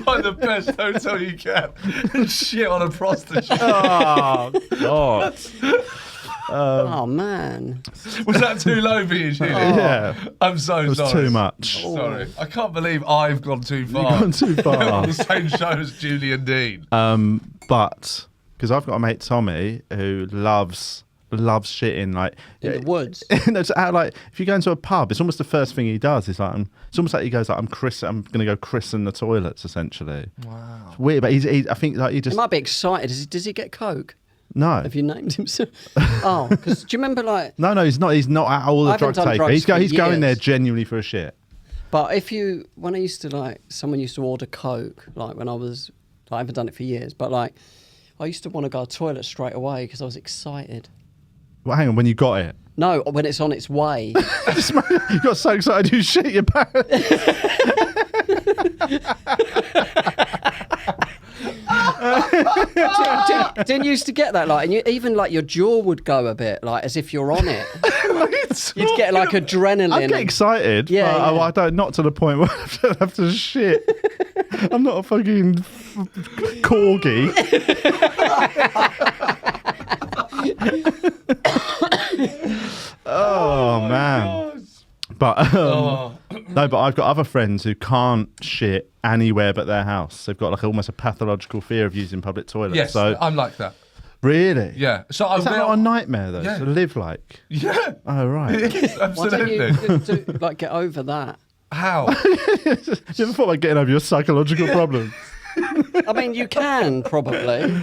Find the best hotel you can and shit on a prostitute. Oh god. Oh man. Was that too low for you, Julian? Yeah. I'm so It was sorry. too much. Sorry. I can't believe I've gone too far. You've gone too far. On the same show as Julian Deane. But because I've got a mate Tommy who loves shitting like In the woods. No, it's how, like if you go into a pub, it's almost the first thing he does. It's like it's almost like he goes like I'm going to go christen the toilets essentially. Wow. It's weird, but I think like he He just might be excited. Does he get coke? no. Have you named himself? Oh, because do you remember like? No, he's not. He's not at all I the haven't drug done taker. drugs He's for going there years. genuinely for a shit. But when I used to like, someone used to order coke, like when I haven't done it for years, but like, I used to want to go to the toilet straight away because I was excited. Well, hang on, when you got it, No, when it's on its way. you got so excited you shit your pants. Didn't you used to get that, like, and even like your jaw would go a bit, like as if you're on it. You'd get like adrenaline. I get excited. Yeah, but yeah. I don't. Not to the point where I have to shit. I'm not a fucking corgi. Oh man. But no, but I've got other friends who can't shit anywhere but their house. They've got like almost a pathological fear of using public toilets. Yes, So I'm like that. really, Yeah. So Is that not a nightmare though Yeah. to live like? Yeah. Oh right. It is, Why don't you absolutely. like get over that? How? You ever thought about getting over your psychological problem? I mean, you can probably.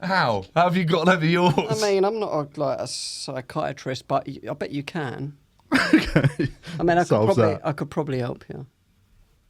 How? How have you got over yours? I mean, I'm not like a psychiatrist, but I bet you can. Okay. I mean, Solves that. I could probably help you.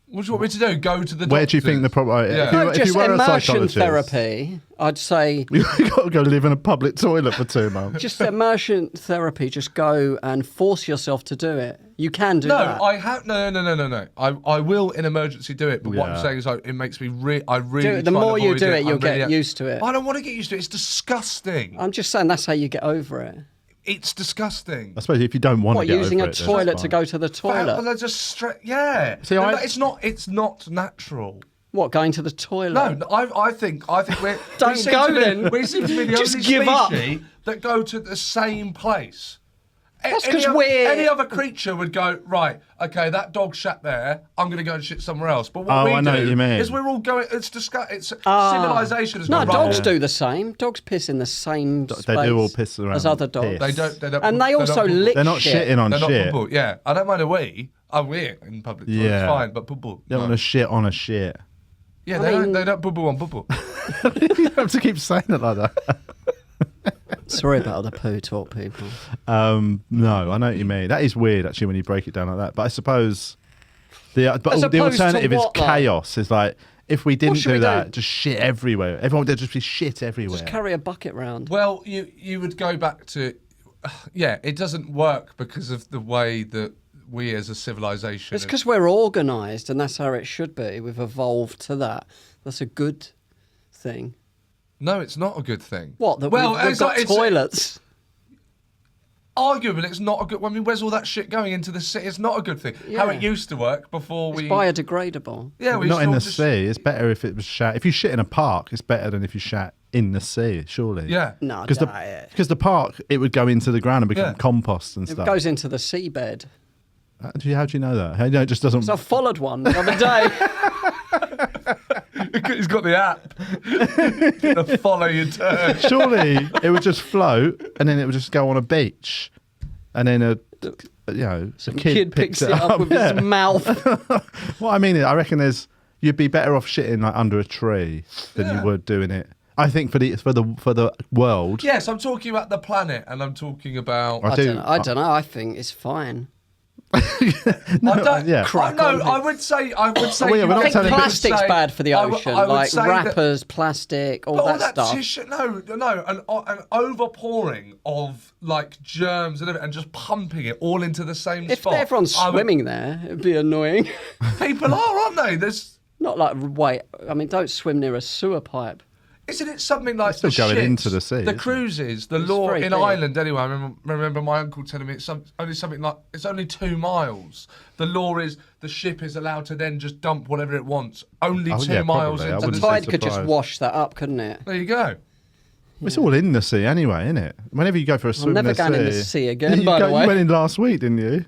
What do you want me to do? Go to the Where do you think the doctors? problem? Yeah. If No, you just were a immersion psychologist, therapy. I'd say you got to go live in a public toilet for 2 months. just immersion therapy. Just go and force yourself to do it. You can do No, that. I have no. I will in emergency do it, but what I'm Yeah. saying is it makes me I really Do it. The try and more you avoid do it, you'll I'm get really- used to it. I don't want to get used to it. It's disgusting. I'm just saying that's how you get over it. It's disgusting. I suppose if you don't want What, to get using over a it, then toilet that's to fine. go to the Well, toilet? I just yeah. See, No, I- no, it's not natural. What, going to the toilet? No, I think we're Don't we seem go to be, then. We seem to be the Just only give up. species that go to the same place. That's Any 'cause oth- we're- Any other creature would go, right, okay, that dog shat there, I'm going to go and shit somewhere else. But what Oh, we I know do what you mean. is we're all going, it's civilization has No, gone, right, dogs Yeah. do the same. Dogs piss in the same space They do all piss around as other dogs. piss. They don't, And they also don't lick They're not shit. shitting on They're not shit. poo-poo. Yeah, I don't mind a wee. I wee in public. Yeah. Yeah. It's fine, but poo-poo. They don't no. want to shit on a shit. Yeah, I mean- they don't poo-poo on poo-poo. You don't have to keep saying it like that. Sorry about all the poo talk, people. No, I know what you mean. That is weird, actually, when you break it down like that. But I suppose the As the opposed to alternative is what, though? chaos. Is like if we didn't should do we that, do? just shit everywhere. Everyone would just be shit everywhere. Just carry a bucket round. Well, you would go back to, yeah, it doesn't work because of the way that we as a civilization. It's because we're organised, and that's how it should be. We've evolved to that. That's a good thing. No, it's not a good thing. What? That Well, we've got toilets. Arguably, it's not a good. I mean, where's all that shit going into the sea? It's not a good thing. How Yeah. it used to work before It's we. biodegradable. Yeah, we Not in still the just- sea. It's better if it was shat. If you shit in a park, it's better than if you shat in the sea. Surely. Yeah. No, Because the park, it would go into the ground and become Yeah. compost and it stuff. goes into the seabed. How do you know that? How do you know it just doesn't? So I followed one the other day. He's got the app. To follow your turn. Surely it would just float and then it would just go on a beach, and then a Some kid kid picks it up with Yeah. his mouth. Well, I mean, I reckon you'd be better off shitting like under a tree than you would doing it. I think for the world. Yes, I'm talking about the planet, and I'm talking about. I I do- don't know. I think it's fine. I don't. yeah. Crack I, no, on. I would say. yeah, we're you not would I think telling- plastic's say- bad for the I would- ocean, I would like say that- wrappers, plastic, all But that stuff. Tissue, no, an overpouring of like germs and just pumping it all into the same If spot. everyone's I would- swimming there, it'd be annoying. people are, aren't they? There's, Not like, wait, I mean, don't swim near a sewer pipe. isn't it something like It's still the going ships, into the sea, the isn't it? cruises, the It's law very in big. Ireland anyway? I remember my uncle telling me it's only something like it's only 2 miles. The law is the ship is allowed to then just dump whatever it wants. Only Oh, 2 yeah, miles probably. I into The wouldn't the say tide could just surprised. wash that up, couldn't it? There you go. It's all in the sea anyway, isn't it? Whenever you go for a swim never in the going sea. in the sea again, You by the way. You went in last week, didn't you?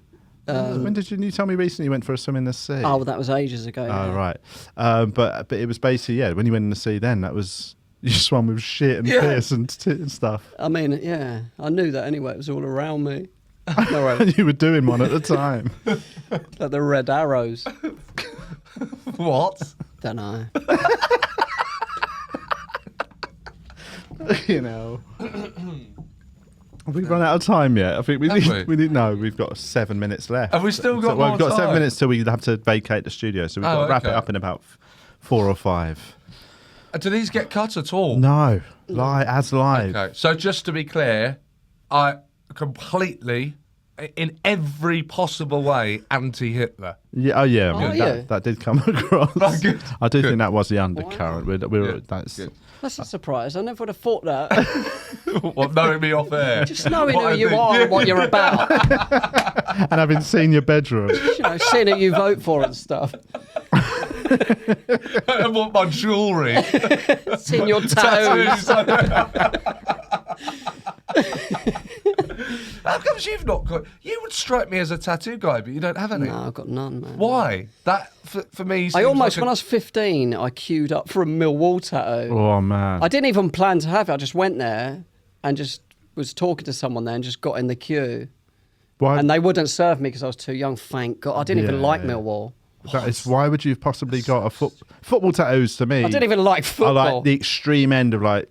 When did you tell me recently you went for a swim in the sea? Oh, well, that was ages ago. Oh, yeah. right. But it was basically, yeah, when you went in the sea then, that was, you swam with shit and Yeah. piss and stuff. I mean, yeah, I knew that anyway. It was all around me. No, right. You were doing one at the time. Like the red arrows. What? Don't know. You know. Have we run out of time yet? I think Have we? we need. No, we've got 7 minutes left. Have we still got well, more we've got 7 time? minutes till we have to vacate the studio, so we've got to wrap it okay. up in about 4 or 5. Do these get cut at all? No, live. Okay, so just to be clear, I completely in every possible way anti-Hitler. Yeah, oh yeah, I mean, yeah. that did come across. Oh, good. I do think that was the undercurrent. Yeah, That's good. That's a surprise. I never would have thought that. What, knowing me off air? Just knowing What who I you think. are and what you're about. and having seen your bedroom. Seeing who you vote for and stuff. And what my jewellery. Seeing your tattoos. How comes you've not got... You would strike me as a tattoo guy, but you don't have any. No, I've got none, man. Why? That, for me... I seems almost, like when I was 15, I queued up for a Millwall tattoo. Oh man. I didn't even plan to have it. I just went there and just was talking to someone there and just got in the queue. Why? And they wouldn't serve me because I was too young, thank God. I didn't even Yeah. like Millwall. That is why would you have possibly got a football tattoos to me? I didn't even like I football. like the extreme end of like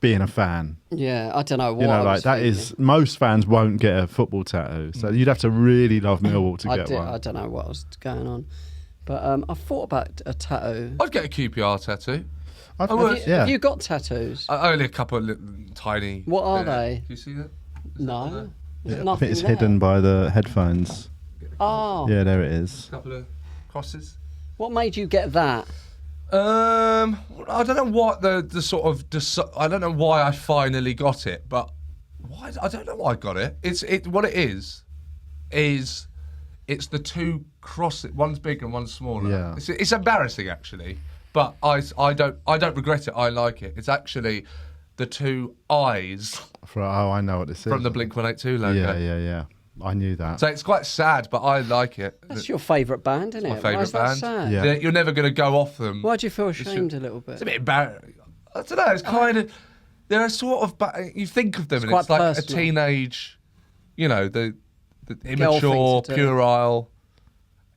being a fan. Yeah, I don't know what You know, I like was that thinking. is most fans won't get a football tattoo, so you'd have to really love Millwall to get one. I don't know what was going on. But I thought about a tattoo. I'd get a QPR tattoo. Have you got tattoos? Only a couple of little, tiny... What are they? Do you see that? No. There's I nothing think it's there. hidden by the headphones. Oh. Yeah, there it is. A couple of crosses. What made you get that? I don't know what the sort of... I don't know why I finally got it, but... Why? I don't know why I got it. What it is it's the two crosses. One's bigger and one's smaller. Yeah. It's embarrassing actually, but I don't regret it. I like it. It's actually the two eyes I know what this is. from the Blink-182 logo. Yeah. I knew that. So it's quite sad, but I like it. That's your favourite band, isn't it? my favourite Why is that band. sad? Yeah. You're never going to go off them. Why do you feel ashamed a little bit? It's a bit embarrassing. I don't know. It's kind of... They're sort of... You think of them and quite it's like personal. a teenage... You know, the Girl immature, thing to do. puerile...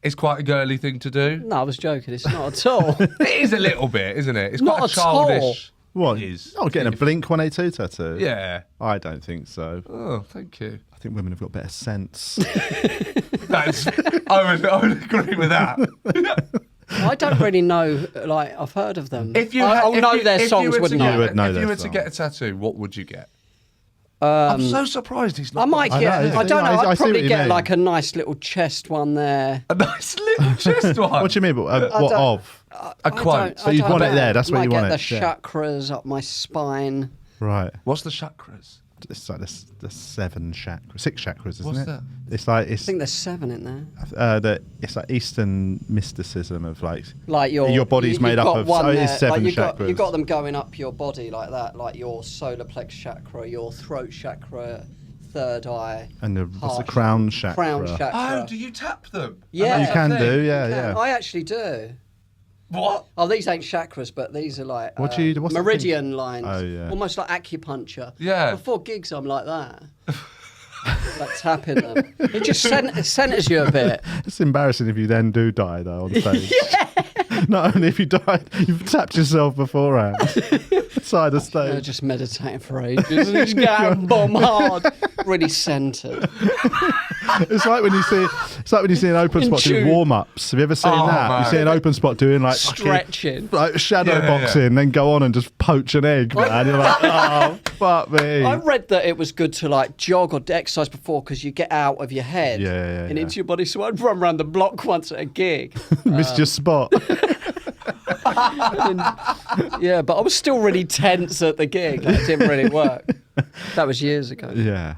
It's quite a girly thing to do. No, I was joking. It's not at all. It is a little bit, isn't it? It's Not quite a at all. childish... What? It is. Oh, getting a Blink-182 tattoo? Yeah. I don't think so. Oh, thank you. I think women have got better sense. I would agree with that. I don't really know. Like, I've heard of them. If you I'll if know you- their if you songs, were to wouldn't get- I? You would know If you their were to songs. get a tattoo, what would you get? I'm so surprised he's not. I might I get. know, I don't know. I see I'd what probably you get mean. like a nice little chest one there. A nice little chest one. What do you mean? What don't- of? A quote. So you'd want it there, that's where might you get want the it, yeah. chakras up my spine. Right. What's the chakras? It's like the 7 chakras, 6 chakras, isn't What's it? that? It's like I think there's 7 in there. it's like Eastern mysticism of like Your body's you've made up got of one it is there, 7 like chakras. you've got them going up your body like that, like your solar plex chakra, your throat chakra, third eye. And what's the heart crown chakra? Crown chakra. Oh, do you tap them? Yeah. And You that's can a thing? do, yeah, You can. yeah. I actually do. What? Oh, these ain't chakras, but these are like What do you- what's the meridian thing? lines. Oh, yeah. Almost like acupuncture. Yeah. Before gigs, I'm like that. Like tapping them. It just centers you a bit. It's embarrassing if you then do die though on stage. Not only if you died, you've tapped yourself beforehand. Side of They're stage. just meditating for ages and just going bomb hard. Really centered. It's like when you see an open In spot doing tune. warm-ups. Have you ever seen Oh, that? man. You see an open spot doing like fucking- Stretching. like shadow Yeah, yeah, boxing, then go on and just poach an egg, man. You're like, oh, fuck me. I read that it was good to like jog or exercise before because you get out of your head and Yeah. into your body. So I'd run around the block once at a gig. Missed your spot. Yeah, but I was still really tense at the gig. Like, it didn't really work. That was years ago. Yeah.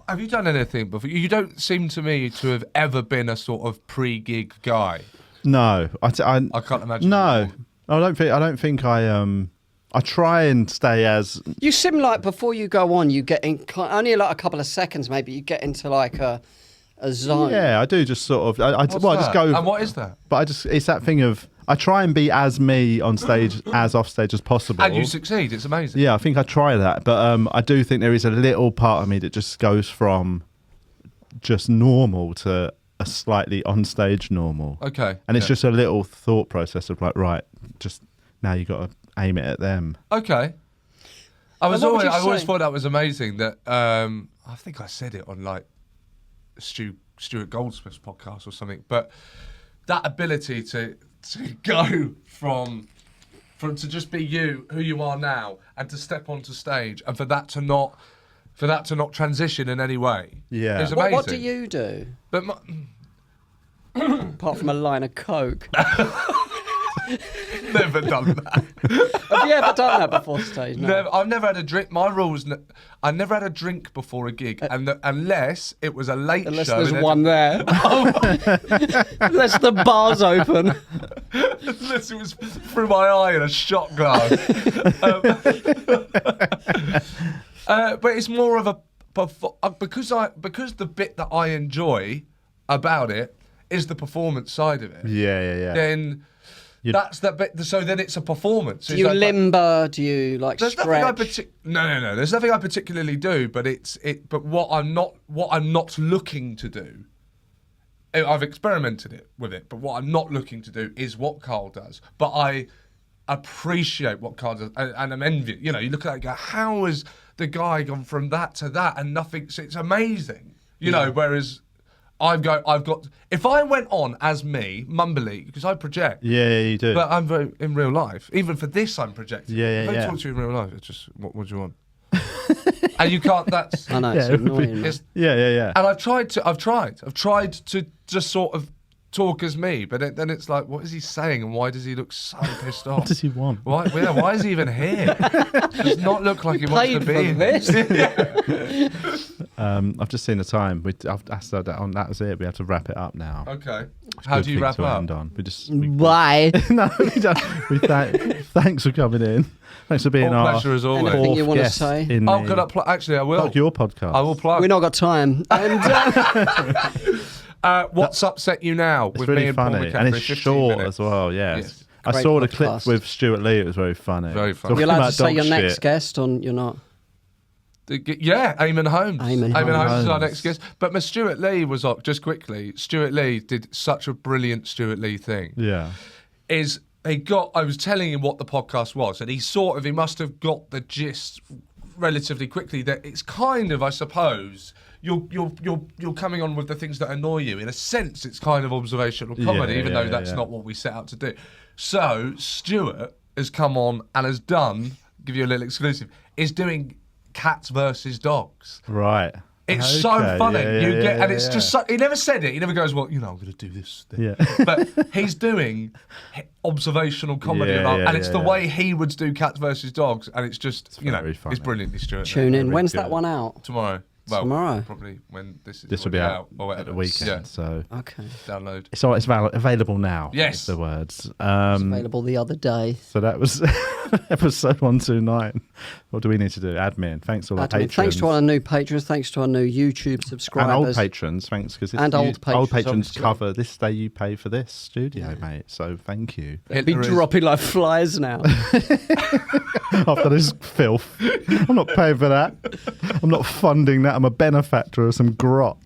Have you done anything before? You don't seem to me to have ever been a sort of pre-gig guy. No, I can't imagine. No, I don't think I try and stay as You seem like before you go on, you get in only like a couple of seconds, maybe you get into like a zone. yeah. I do just sort of I just that? go. And what is that? But it's that thing of I try and be as me on stage as off stage as possible. And you succeed. It's amazing. Yeah, I think I try that, but I do think there is a little part of me that just goes from just normal to a slightly on-stage normal. Okay. And it's yeah. just a little thought process of like, right, just now you got to aim it at them. Okay. I what would you always say? thought that was amazing. That I think I said it on like Stuart Goldsmith's podcast or something. But that ability to go from to just be you, who you are now, and to step onto stage, and for that to not for that to not transition in any way. Yeah. It's amazing. What do you do? But Apart from a line of Coke. never done that. Have you ever done that before stage? No. I've never had a drink. My rule was I never had a drink before a gig, unless it was a late Unless show. there's one there. Unless the bar's open. Unless it was through my eye in a shot glass. But it's more of a because the bit that I enjoy about it is the performance side of it. Yeah. Then that's that bit. So then it's a performance. Do you limber? Do you There's stretch? No. There's nothing I particularly do, but But what I'm not looking to do. I've experimented with it, but what I'm not looking to do is what Carl does. But I appreciate what Carl does, and I'm envious. You know, you look at it and go, how has the guy gone from that to that and nothing? It's amazing. You know, whereas I've got. If I went on as me, mumbly, because I project. Yeah, you do. But I'm very in real life. Even for this, I'm projecting. Yeah. If I talk to you in real life, it's just what do you want? And you can't. That's. I know it's annoying. Man. Yeah. And I've tried to just sort of talk as me, but then it's like, what is he saying, and why does he look so pissed off? What does he want? Why is he even here? Does not look like he wants to be Paid for here. I've just seen the time. That was it. We have to wrap it up now. Okay. How do you wrap to up? end on. Why? No, we don't. Thanks for coming in. Thanks for being All our pleasure as always. Anything you fourth want to guest say? in Oh, the- could I actually, I will. plug your podcast. I will plug. We've not got time. And What's upset you now? It's with really me and Paul funny, McCaffrey, and it's 15 short minutes. as well. Yes. I Great saw the podcast. clip with Stuart Lee. It was very funny. Very funny. Talking you're allowed about to say your dog next shit. guest on. You're not. Yeah, Eamon Holmes. Eamon Holmes is our Holmes. next guest. But my Stuart Lee was up, just quickly, Stuart Lee did such a brilliant Stuart Lee thing. Yeah. I was telling him what the podcast was, and he must have got the gist relatively quickly that it's kind of, I suppose, you're coming on with the things that annoy you. In a sense, it's kind of observational comedy, even though that's not what we set out to do. So Stuart has come on and has done, give you a little exclusive, is doing cats versus dogs. Right. It's Okay, so funny. yeah, It's just so, he never said it. He never goes, well, I'm going to do this thing. Yeah. But he's doing observational comedy and it's the way he would do cats versus dogs, and it's just, very funny. it's brilliantly Stuart. Tune in. Very When's good. that one out? Tomorrow. Well, Tomorrow? probably when this is This will be already out or at whatever. the weekend. Yeah. So Okay. Download. it's available now. Yes. is the words. It's available the other day. So that was episode 129. What do we need to do? Admin. Thanks to all our patrons. Thanks to our new patrons. Thanks to our new YouTube subscribers. and old patrons. Thanks because old patrons, patrons obviously. cover this day you pay for this studio, mate. So thank you. Be dropping like flies now. After this filth, I'm not paying for that. I'm not funding that. I'm a benefactor of some grot.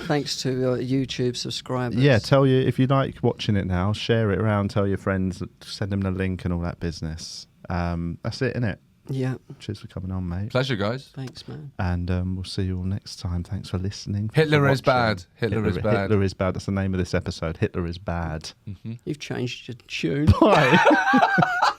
Thanks to YouTube subscribers. Yeah, tell you if you like watching it now, share it around, tell your friends, send them the link and all that business. That's it, innit? Yeah. Cheers for coming on, mate. Pleasure, guys. Thanks, man. And we'll see you all next time. Thanks for listening. Hitler for is watching. bad. Hitler is bad. Hitler is bad. That's the name of this episode. Hitler is bad. You've changed your tune. Bye.